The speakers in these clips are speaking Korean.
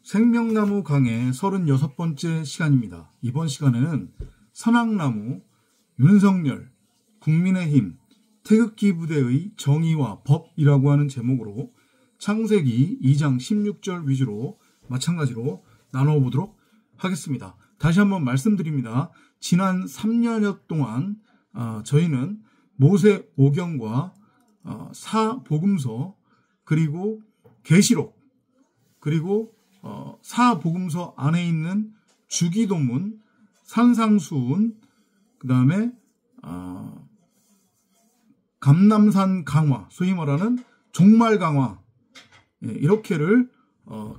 생명나무 강의 36번째 시간입니다. 이번 시간에는 선악나무, 윤석열, 국민의힘, 태극기 부대의 정의와 법이라고 하는 제목으로 창세기 2장 16절 위주로 마찬가지로 나눠보도록 하겠습니다. 다시 한번 말씀드립니다. 지난 3년여 동안 저희는 모세 오경과 사복음서 그리고 계시록 그리고 사복음서 안에 있는 주기도문, 산상수훈, 그 다음에 감남산 강화, 소위 말하는 종말 강화, 이렇게를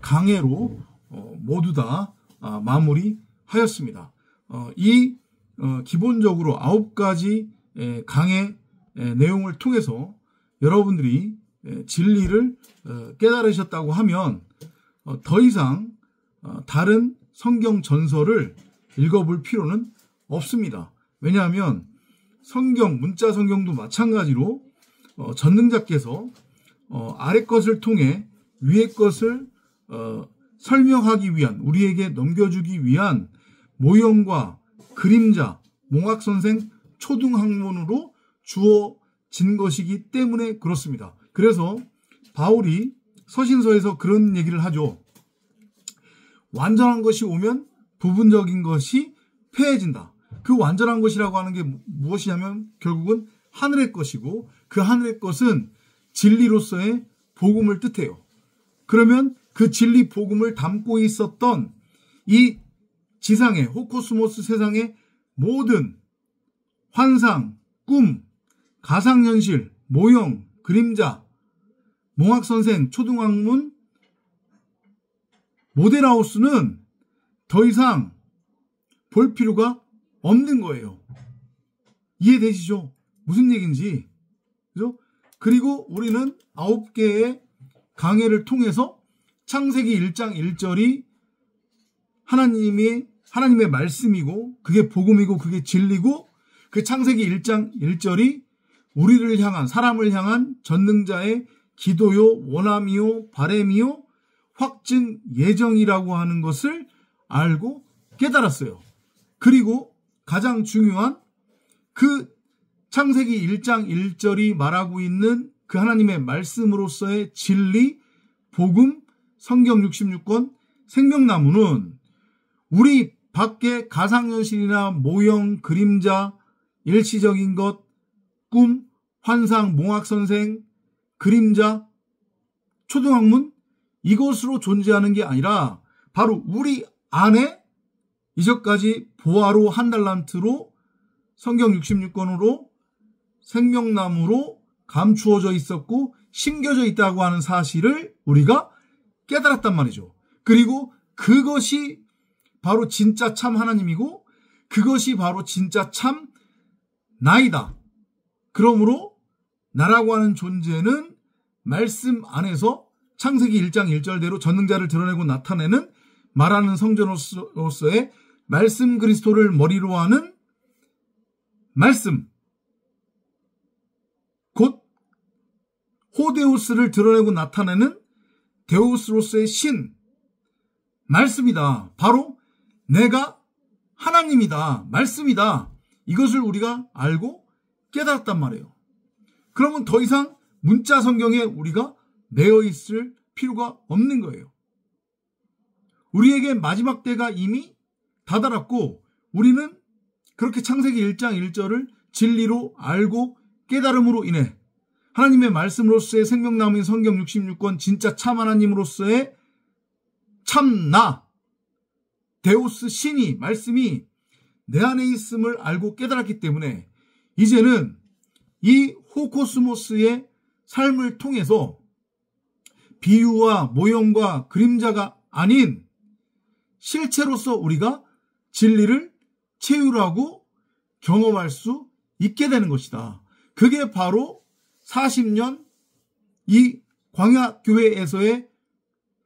강해로 모두 다 마무리하였습니다. 기본적으로 9가지 강의 내용을 통해서 여러분들이 진리를 깨달으셨다고 하면 더 이상 다른 성경 전설을 읽어볼 필요는 없습니다. 왜냐하면 문자 성경도 마찬가지로 전능자께서 아래 것을 통해 위의 것을 설명하기 위한, 우리에게 넘겨주기 위한 모형과 그림자, 몽학선생 초등학문으로 주어진 것이기 때문에 그렇습니다. 그래서 바울이 서신서에서 그런 얘기를 하죠. 완전한 것이 오면 부분적인 것이 폐해진다. 그 완전한 것이라고 하는 게 무엇이냐면 결국은 하늘의 것이고, 그 하늘의 것은 진리로서의 복음을 뜻해요. 그러면 그 진리 복음을 담고 있었던 이 지상의 호코스모스 세상의 모든 환상, 꿈, 가상현실, 모형, 그림자, 몽학선생, 초등학문, 모델하우스는 더 이상 볼 필요가 없는 거예요. 이해되시죠? 무슨 얘기인지. 그죠? 그리고 우리는 9개의 강해를 통해서 창세기 1장 1절이 하나님의 말씀이고, 그게 복음이고, 그게 진리고, 그 창세기 1장 1절이 우리를 향한, 사람을 향한 전능자의 기도요, 원함이요, 바램이요, 확증 예정이라고 하는 것을 알고 깨달았어요. 그리고 가장 중요한 그 창세기 1장 1절이 말하고 있는 그 하나님의 말씀으로서의 진리, 복음, 성경 66권, 생명나무는 우리 밖에 가상현실이나 모형, 그림자, 일시적인 것, 꿈, 환상, 몽학선생, 그림자, 초등학문, 이것으로 존재하는 게 아니라 바로 우리 안에 이전까지 보화로 한 달란트로 성경 66권으로 생명나무로 감추어져 있었고 심겨져 있다고 하는 사실을 우리가 깨달았단 말이죠. 그리고 그것이 바로 진짜 참 하나님이고 그것이 바로 진짜 참 나이다. 그러므로 나라고 하는 존재는 말씀 안에서 창세기 1장 1절대로 전능자를 드러내고 나타내는 말하는 성전으로서의 말씀 그리스도를 머리로 하는 말씀, 곧 호데우스를 드러내고 나타내는 데우스로서의 신, 말씀이다. 바로 내가 하나님이다. 말씀이다. 이것을 우리가 알고 깨달았단 말이에요. 그러면 더 이상 문자 성경에 우리가 매여 있을 필요가 없는 거예요. 우리에게 마지막 때가 이미 다다랐고 우리는 그렇게 창세기 1장 1절을 진리로 알고 깨달음으로 인해 하나님의 말씀으로서의 생명나무인 성경 66권 진짜 참 하나님으로서의 참나 데우스 신이 말씀이 내 안에 있음을 알고 깨달았기 때문에 이제는 이 호코스모스의 삶을 통해서 비유와 모형과 그림자가 아닌 실체로서 우리가 진리를 체휼하고 경험할 수 있게 되는 것이다. 그게 바로 40년 이 광야교회에서의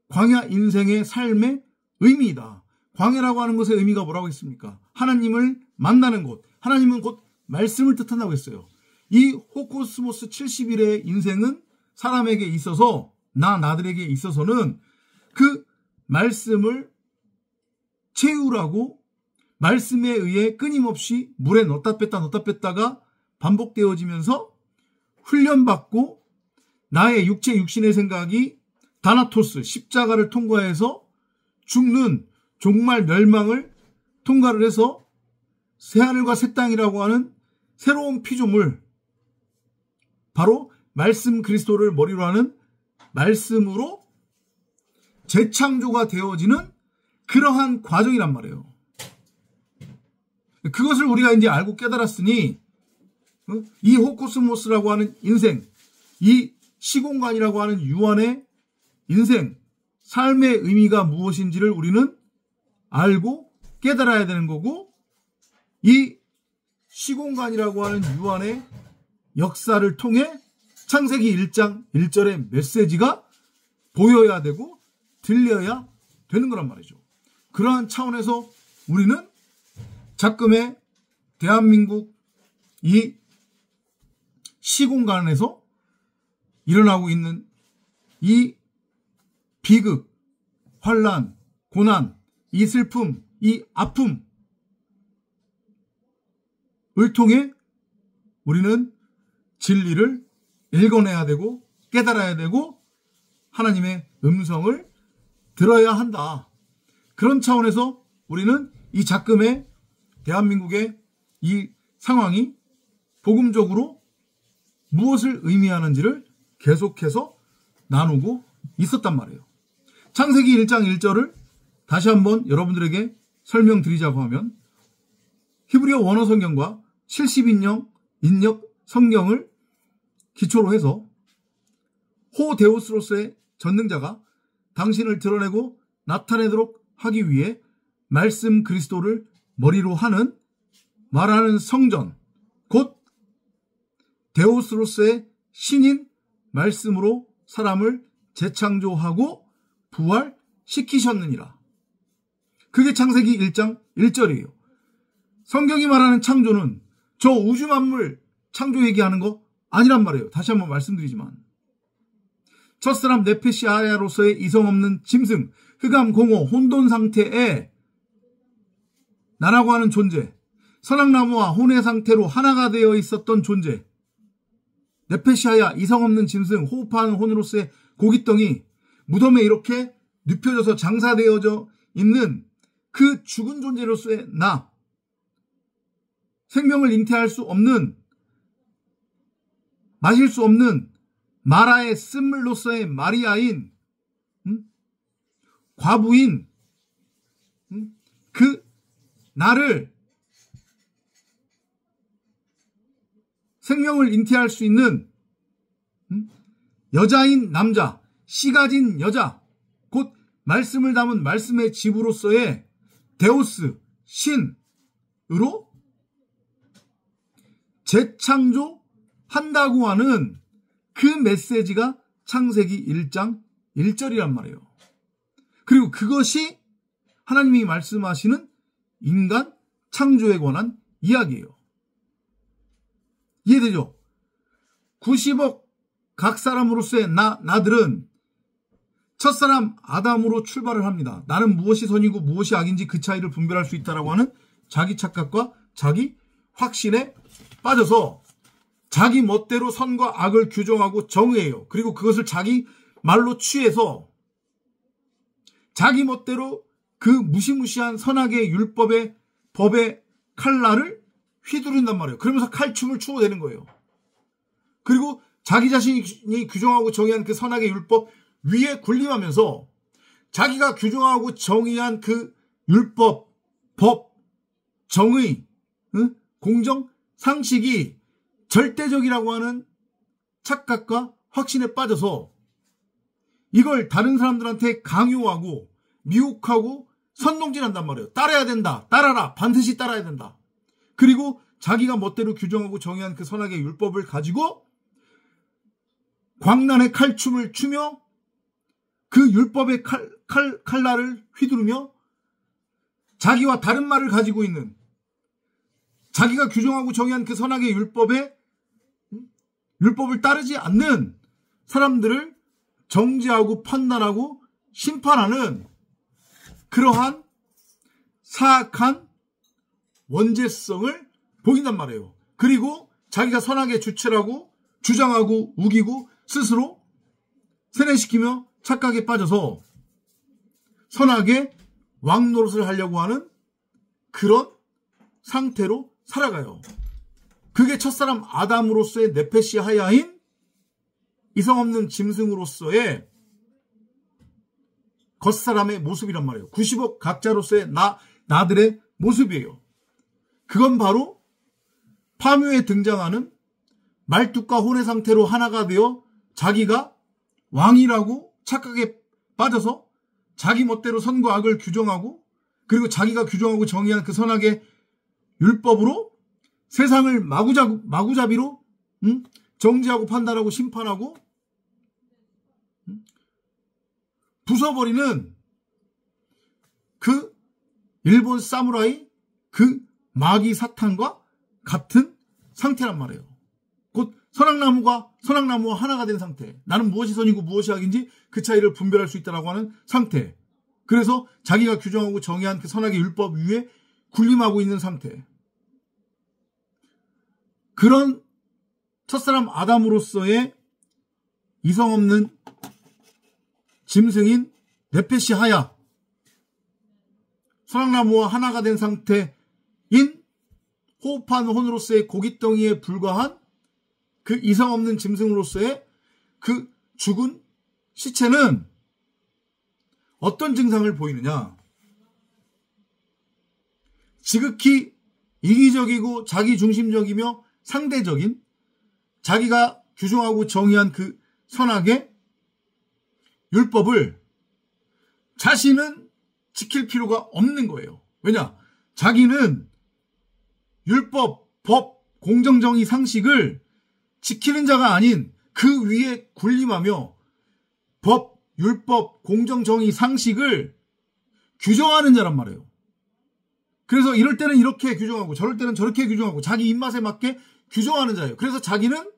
광야 인생의 삶의 의미이다. 광야라고 하는 것의 의미가 뭐라고 했습니까? 하나님을 만나는 곳. 하나님은 곧 말씀을 뜻한다고 했어요. 이 호코스모스 70일의 인생은 사람에게 있어서 나들에게 있어서는 그 말씀을 채우라고 말씀에 의해 끊임없이 물에 넣었다 뺐다가 반복되어지면서 훈련받고 나의 육신의 생각이 다나토스, 십자가를 통과해서 죽는 종말 멸망을 통과를 해서 새하늘과 새 땅이라고 하는 새로운 피조물, 바로 말씀 그리스도를 머리로 하는 말씀으로 재창조가 되어지는 그러한 과정이란 말이에요. 그것을 우리가 이제 알고 깨달았으니 이 호코스모스라고 하는 인생, 이 시공간이라고 하는 유한의 인생, 삶의 의미가 무엇인지를 우리는 알고 깨달아야 되는 거고, 이 시공간이라고 하는 유한의 역사를 통해 창세기 1장 1절의 메시지가 보여야 되고 들려야 되는 거란 말이죠. 그러한 차원에서 우리는 작금의 대한민국 이 시공간에서 일어나고 있는 이 비극, 환난, 고난, 이 슬픔, 이 아픔을 통해 우리는 진리를 읽어내야 되고 깨달아야 되고 하나님의 음성을 들어야 한다. 그런 차원에서 우리는 이 작금의 대한민국의 이 상황이 복음적으로 무엇을 의미하는지를 계속해서 나누고 있었단 말이에요. 창세기 1장 1절을 다시 한번 여러분들에게 설명드리자고 하면, 히브리어 원어 성경과 70인역 인역 성경을 기초로 해서 호데우스로서의 전능자가 당신을 드러내고 나타내도록 하기 위해 말씀 그리스도를 머리로 하는 말하는 성전, 곧 데우스로서의 신인 말씀으로 사람을 재창조하고 부활시키셨느니라. 그게 창세기 1장 1절이에요. 성경이 말하는 창조는 저 우주 만물 창조 얘기하는 거 아니란 말이에요. 다시 한번 말씀드리지만, 첫사람 네페시아야로서의 이성 없는 짐승, 흑암, 공허, 혼돈 상태에 나라고 하는 존재, 선악나무와 혼의 상태로 하나가 되어 있었던 존재, 네페시아야, 이성 없는 짐승, 호흡하는 혼으로서의 고깃덩이, 무덤에 이렇게 눕혀져서 장사되어져 있는 그 죽은 존재로서의 나, 생명을 잉태할 수 없는, 마실 수 없는 마라의 쓴물로서의 마리아인, 과부인, 그 나를 생명을 잉태할 수 있는 여자인 남자, 씨 가진 여자, 곧 말씀을 담은 말씀의 집으로서의 데우스, 신으로 재창조한다고 하는 그 메시지가 창세기 1장 1절이란 말이에요. 그리고 그것이 하나님이 말씀하시는 인간 창조에 관한 이야기예요. 이해되죠? 90억 각 사람으로서의 나들은 첫사람 아담으로 출발을 합니다. 나는 무엇이 선이고 무엇이 악인지 그 차이를 분별할 수 있다라고 하는 자기 착각과 자기 확신에 빠져서 자기 멋대로 선과 악을 규정하고 정의해요. 그리고 그것을 자기 말로 취해서 자기 멋대로 그 무시무시한 선악의 율법의 법의 칼날을 휘두른단 말이에요. 그러면서 칼춤을 추어대는 거예요. 그리고 자기 자신이 규정하고 정의한 그 선악의 율법 위에 군림하면서 자기가 규정하고 정의한 그 율법, 법, 정의, 공정, 상식이 절대적이라고 하는 착각과 확신에 빠져서 이걸 다른 사람들한테 강요하고 미혹하고 선동질한단 말이에요. 따라야 된다. 따라라. 반드시 따라야 된다. 그리고 자기가 멋대로 규정하고 정의한 그 선악의 율법을 가지고 광란의 칼춤을 추며 그 율법의 칼날을 휘두르며 자기와 다른 말을 가지고 있는, 자기가 규정하고 정의한 그 선악의 율법을 따르지 않는 사람들을 정죄하고 판단하고 심판하는 그러한 사악한 원죄성을 보인단 말이에요. 그리고 자기가 선악의 주체라고 주장하고 우기고 스스로 세뇌시키며 착각에 빠져서 선악의 왕노릇을 하려고 하는 그런 상태로 살아가요. 그게 첫사람 아담으로서의 네페시 하야인 이성 없는 짐승으로서의 겉사람의 모습이란 말이에요. 90억 각자로서의 나들의 모습이에요. 그건 바로 파묘에 등장하는 말뚝과 혼의 상태로 하나가 되어 자기가 왕이라고 착각에 빠져서 자기 멋대로 선과 악을 규정하고 그리고 자기가 규정하고 정의한 그 선악의 율법으로 세상을 마구잡이로 정지하고 판단하고 심판하고 부숴버리는 그 일본 사무라이 그 마귀 사탄과 같은 상태란 말이에요. 곧 선악나무와 하나가 된 상태. 나는 무엇이 선이고 무엇이 악인지 그 차이를 분별할 수 있다라고 하는 상태. 그래서 자기가 규정하고 정의한 그 선악의 율법 위에 군림하고 있는 상태. 그런 첫사람 아담으로서의 이성 없는 짐승인 네페시 하야, 선악나무와 하나가 된 상태인 호흡한 혼으로서의 고깃덩이에 불과한 그 이성 없는 짐승으로서의 그 죽은 시체는 어떤 증상을 보이느냐? 지극히 이기적이고 자기중심적이며 상대적인 자기가 규정하고 정의한 그 선악의 율법을 자신은 지킬 필요가 없는 거예요. 왜냐? 자기는 율법, 법, 공정정의 상식을 지키는 자가 아닌 그 위에 군림하며 법, 율법, 공정정의 상식을 규정하는 자란 말이에요. 그래서 이럴 때는 이렇게 규정하고 저럴 때는 저렇게 규정하고 자기 입맛에 맞게 규정하는 자예요. 그래서 자기는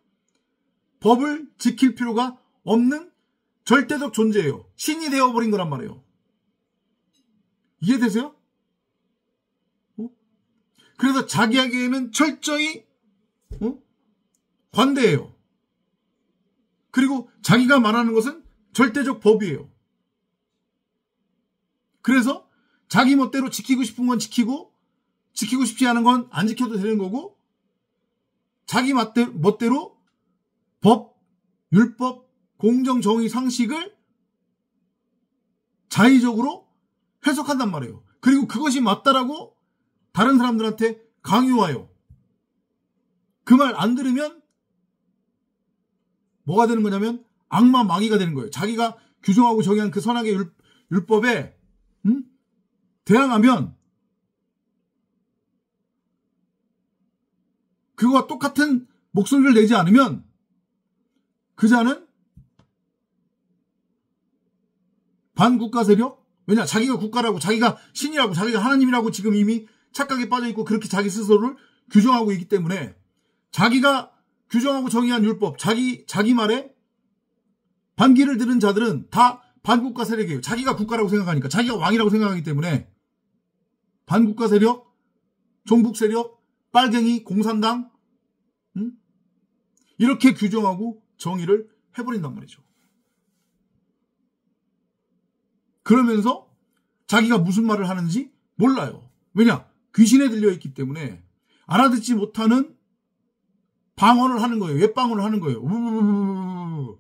법을 지킬 필요가 없는 절대적 존재예요. 신이 되어버린 거란 말이에요. 이해되세요? 그래서 자기에게는 철저히 관대해요. 그리고 자기가 말하는 것은 절대적 법이에요. 그래서 자기 멋대로 지키고 싶은 건 지키고 지키고 싶지 않은 건 안 지켜도 되는 거고 자기 멋대로 법, 율법, 공정, 정의, 상식을 자의적으로 해석한단 말이에요. 그리고 그것이 맞다라고 다른 사람들한테 강요해요. 그 말 안 들으면 뭐가 되는 거냐면 악마 마귀가 되는 거예요. 자기가 규정하고 정의한 그 선악의 율법에 대항하면 그거와 똑같은 목소리를 내지 않으면 그 자는 반국가 세력? 왜냐? 자기가 국가라고 자기가 신이라고 자기가 하나님이라고 지금 이미 착각에 빠져있고 그렇게 자기 스스로를 규정하고 있기 때문에 자기가 규정하고 정의한 율법, 자기 말에 반기를 들은 자들은 다 반국가 세력이에요. 자기가 국가라고 생각하니까 자기가 왕이라고 생각하기 때문에 반국가 세력, 종북 세력, 빨갱이, 공산당 이렇게 규정하고 정의를 해버린단 말이죠. 그러면서 자기가 무슨 말을 하는지 몰라요. 왜냐? 귀신에 들려있기 때문에 알아듣지 못하는 방언을 하는 거예요. 옛방언을 하는 거예요.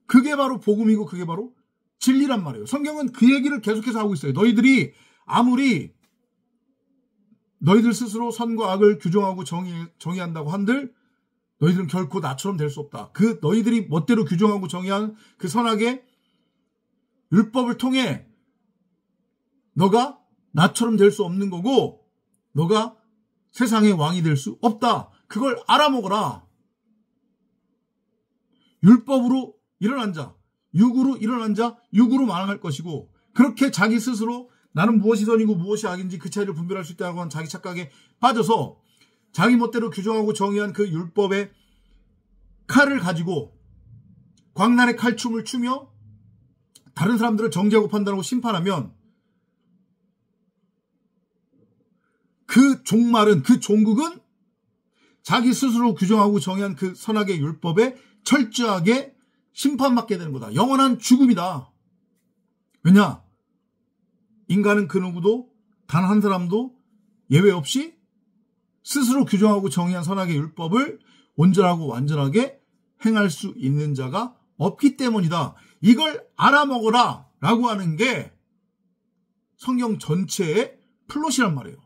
그게 바로 복음이고 그게 바로 진리란 말이에요. 성경은 그 얘기를 계속해서 하고 있어요. 너희들이 아무리 너희들 스스로 선과 악을 규정하고 정의한다고 한들 너희들은 결코 나처럼 될 수 없다. 그 너희들이 멋대로 규정하고 정의한 그 선악의 율법을 통해 너가 나처럼 될 수 없는 거고 너가 세상의 왕이 될 수 없다. 그걸 알아먹어라. 율법으로 일어난 자, 육으로 일어난 자, 육으로 망할 것이고 그렇게 자기 스스로 나는 무엇이 선이고 무엇이 악인지 그 차이를 분별할 수 있다고 하는 자기 착각에 빠져서 자기 멋대로 규정하고 정의한 그 율법의 칼을 가지고 광란의 칼춤을 추며 다른 사람들을 정죄하고 판단하고 심판하면 그 종말은, 그 종국은 자기 스스로 규정하고 정의한 그 선악의 율법에 철저하게 심판받게 되는 거다. 영원한 죽음이다. 왜냐? 인간은 그 누구도 단 한 사람도 예외 없이 스스로 규정하고 정의한 선악의 율법을 온전하고 완전하게 행할 수 있는 자가 없기 때문이다. 이걸 알아먹어라 라고 하는 게 성경 전체의 플롯이란 말이에요.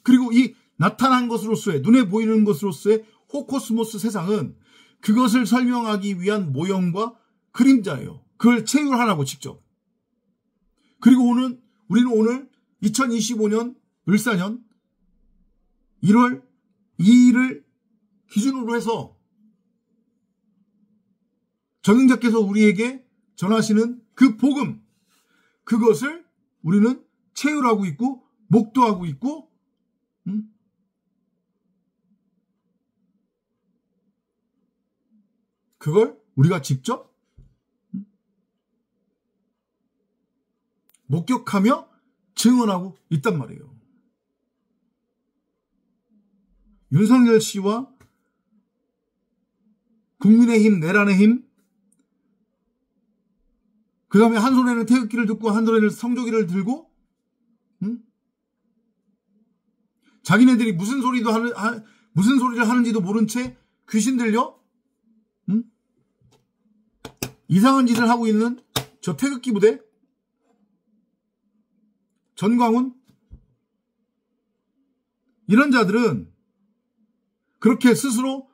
그리고 이 나타난 것으로서의, 눈에 보이는 것으로서의 호코스모스 세상은 그것을 설명하기 위한 모형과 그림자예요. 그걸 체휼하라고 직접. 그리고 우리는 오늘 2025년 을사년 1월 2일을 기준으로 해서 전능자께서 우리에게 전하시는 그 복음, 그것을 우리는 체휼하고 있고 목도하고 있고 그걸 우리가 직접 목격하며 증언하고 있단 말이에요. 윤석열 씨와 국민의힘, 내란의 힘, 그 다음에 한 손에는 태극기를 들고 한 손에는 성조기를 들고 자기네들이 무슨 소리를 하는지도 모른 채 귀신 들려 이상한 짓을 하고 있는 저 태극기 부대, 전광훈, 이런 자들은 그렇게 스스로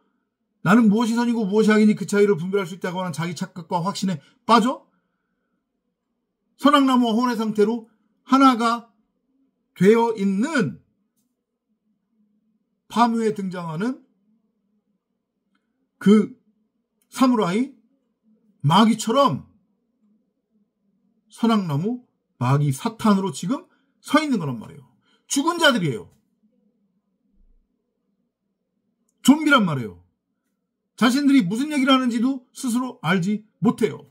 나는 무엇이 선이고 무엇이 악이니 그 차이를 분별할 수 있다고 하는 자기 착각과 확신에 빠져 선악나무와 혼의 상태로 하나가 되어 있는 파묘에 등장하는 그 사무라이 마귀처럼 선악나무 마귀 사탄으로 지금 서 있는 거란 말이에요. 죽은 자들이에요. 좀비란 말이에요. 자신들이 무슨 얘기를 하는지도 스스로 알지 못해요.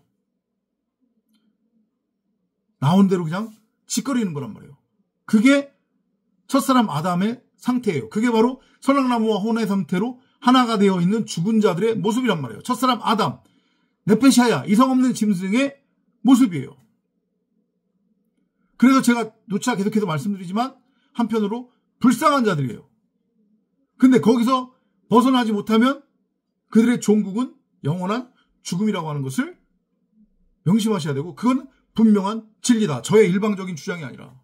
나온 대로 그냥 짓거리는 거란 말이에요. 그게 첫사람 아담의 상태예요. 그게 바로 선악나무와 혼의 상태로 하나가 되어 있는 죽은 자들의 모습이란 말이에요. 첫사람 아담, 네페샤야, 이성 없는 짐승의 모습이에요. 그래서 제가 누차 계속해서 말씀드리지만 한편으로 불쌍한 자들이에요. 근데 거기서 벗어나지 못하면 그들의 종국은 영원한 죽음이라고 하는 것을 명심하셔야 되고, 그건 분명한 진리다. 저의 일방적인 주장이 아니라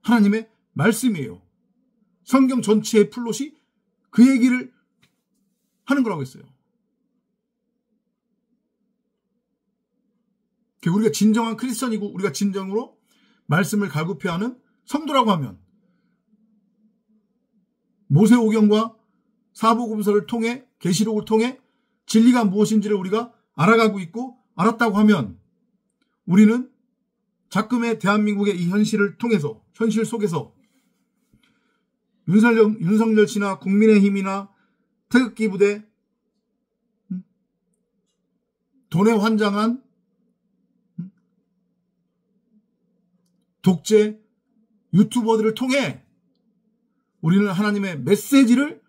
하나님의 말씀이에요. 성경 전체의 플롯이 그 얘기를 하는 거라고 했어요. 우리가 진정한 크리스천이고 우리가 진정으로 말씀을 갈급해하는 성도라고 하면 모세오경과 사복음서를 통해, 계시록을 통해 진리가 무엇인지를 우리가 알아가고 있고 알았다고 하면 우리는 작금의 대한민국의 이 현실을 통해서, 현실 속에서 윤석열 씨나 국민의힘이나 태극기 부대, 돈에 환장한 독재 유튜버들을 통해 우리는 하나님의 메시지를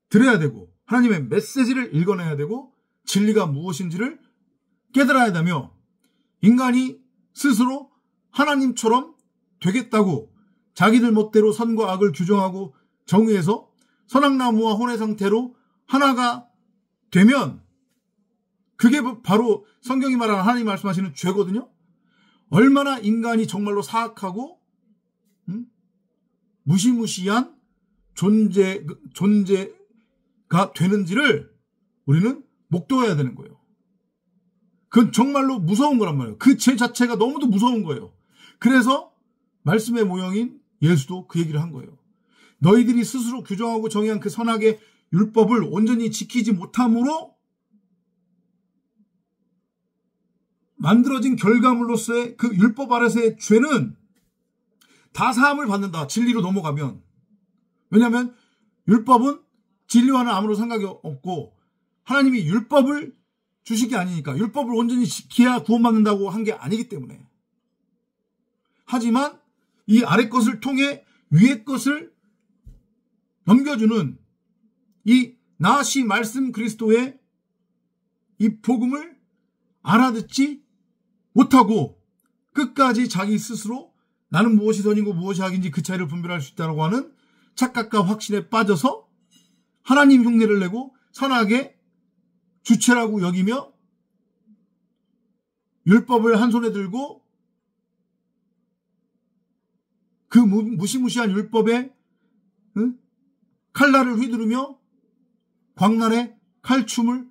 들어야 되고 하나님의 메시지를 읽어내야 되고 진리가 무엇인지를 깨달아야 되며, 인간이 스스로 하나님처럼 되겠다고 자기들 멋대로 선과 악을 규정하고 정의해서 선악나무와 혼의 상태로 하나가 되면 그게 바로 성경이 말하는, 하나님이 말씀하시는 죄거든요. 얼마나 인간이 정말로 사악하고 무시무시한 존재가 되는지를 우리는 목도해야 되는 거예요. 그건 정말로 무서운 거란 말이에요. 그 죄 자체가 너무도 무서운 거예요. 그래서 말씀의 모형인 예수도 그 얘기를 한 거예요. 너희들이 스스로 규정하고 정의한 그 선악의 율법을 온전히 지키지 못함으로 만들어진 결과물로서의 그 율법 아래서의 죄는 다 사함을 받는다. 진리로 넘어가면. 왜냐하면 율법은 진리와는 아무런 상관이 없고 하나님이 율법을 주식이 아니니까 율법을 온전히 지켜야 구원받는다고 한 게 아니기 때문에. 하지만 이 아래 것을 통해 위의 것을 넘겨주는 이 나시 말씀 그리스도의 이 복음을 알아듣지 못하고 끝까지 자기 스스로 나는 무엇이 선이고 무엇이 악인지 그 차이를 분별할 수 있다고 하는 착각과 확신에 빠져서 하나님 흉내를 내고 선악의 주체라고 여기며 율법을 한 손에 들고 그 무시무시한 율법에 칼날을 휘두르며 광란의 칼춤을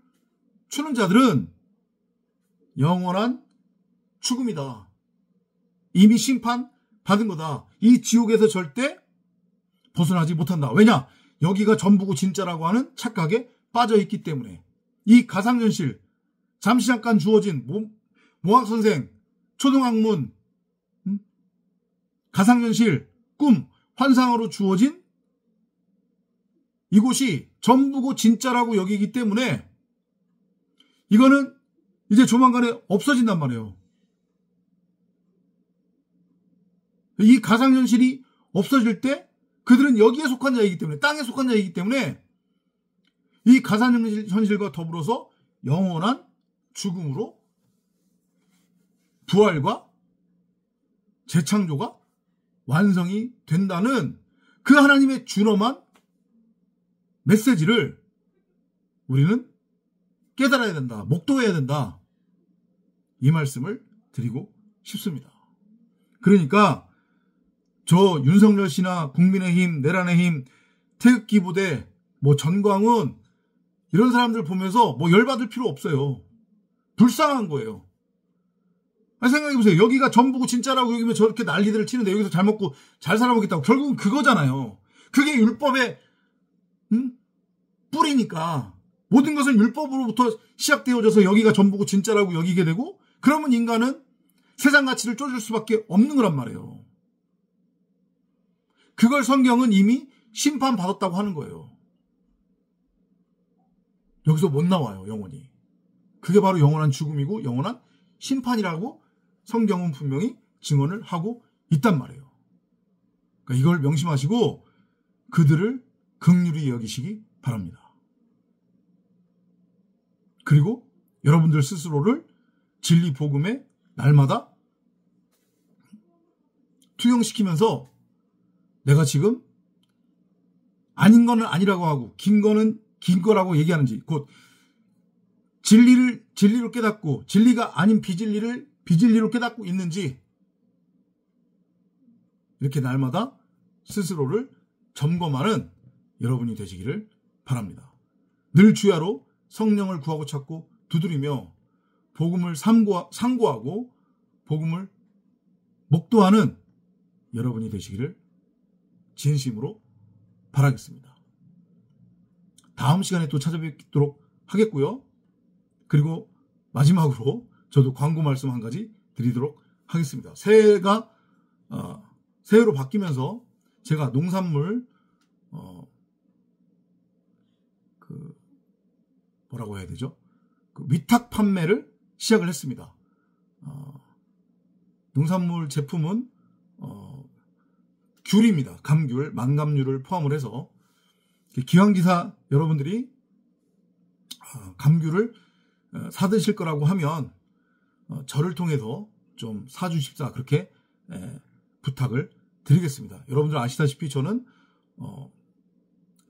추는 자들은 영원한 죽음이다. 이미 심판받은 거다. 이 지옥에서 절대 벗어나지 못한다. 왜냐? 여기가 전부고 진짜라고 하는 착각에 빠져있기 때문에. 이 가상현실, 잠시 잠깐 주어진 모학선생, 초등학문, 가상현실, 꿈, 환상으로 주어진 이곳이 전부고 진짜라고 여기기 때문에 이거는 이제 조만간에 없어진단 말이에요. 이 가상현실이 없어질 때 그들은 여기에 속한 자이기 때문에, 땅에 속한 자이기 때문에 이 가상현실과 더불어서 영원한 죽음으로 부활과 재창조가 완성이 된다는 그 하나님의 준엄한 메시지를 우리는 깨달아야 된다. 목도해야 된다. 이 말씀을 드리고 싶습니다. 그러니까 저 윤석열 씨나 국민의힘, 내란의힘, 태극기 부대, 전광훈 이런 사람들 보면서 열받을 필요 없어요. 불쌍한 거예요. 생각해보세요. 여기가 전부고 진짜라고 여기면 저렇게 난리들을 치는데 여기서 잘 먹고 잘 살아보겠다고. 결국은 그거잖아요. 그게 율법의 뿌리니까 모든 것은 율법으로부터 시작되어져서 여기가 전부고 진짜라고 여기게 되고 그러면 인간은 세상 가치를 쫓을 수밖에 없는 거란 말이에요. 그걸 성경은 이미 심판받았다고 하는 거예요. 여기서 못 나와요. 영원히. 그게 바로 영원한 죽음이고 영원한 심판이라고 성경은 분명히 증언을 하고 있단 말이에요. 그러니까 이걸 명심하시고 그들을 긍휼히 여기시기 바랍니다. 그리고 여러분들 스스로를 진리 복음에 날마다 투영시키면서 내가 지금 아닌 거는 아니라고 하고 긴 거는 긴 거라고 얘기하는지, 곧 진리로 깨닫고 진리가 아닌 비진리로 깨닫고 있는지 이렇게 날마다 스스로를 점검하는 여러분이 되시기를 바랍니다. 늘 주야로 성령을 구하고 찾고 두드리며 복음을 상고하고 복음을 목도하는 여러분이 되시기를 진심으로 바라겠습니다. 다음 시간에 또 찾아뵙도록 하겠고요. 그리고 마지막으로 저도 광고 말씀 한 가지 드리도록 하겠습니다. 새해로 바뀌면서 제가 농산물 뭐라고 해야 되죠? 위탁 판매를 시작을 했습니다. 농산물 제품은 귤입니다. 감귤, 만감류를 포함을 해서 기왕기사 여러분들이 감귤을 사드실 거라고 하면 저를 통해서 좀 사주십사 그렇게 부탁을 드리겠습니다. 여러분들 아시다시피 저는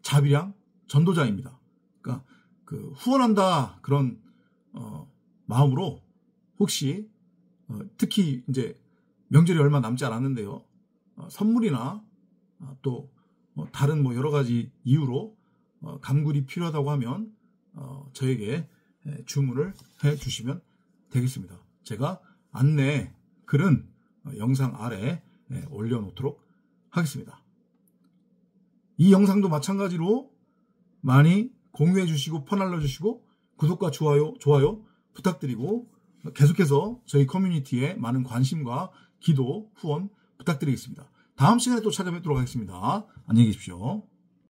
자비량 전도자입니다. 그러니까 후원한다 그런 마음으로 혹시 특히 이제 명절이 얼마 남지 않았는데요. 선물이나 또 다른 여러 가지 이유로 감귤이 필요하다고 하면 저에게 주문을 해 주시면 되겠습니다. 제가 안내 글은 영상 아래 올려놓도록 하겠습니다. 이 영상도 마찬가지로 많이 공유해 주시고 퍼날려 주시고 구독과 좋아요 부탁드리고 계속해서 저희 커뮤니티에 많은 관심과 기도, 후원 부탁드리겠습니다. 다음 시간에 또 찾아뵙도록 하겠습니다. 안녕히 계십시오.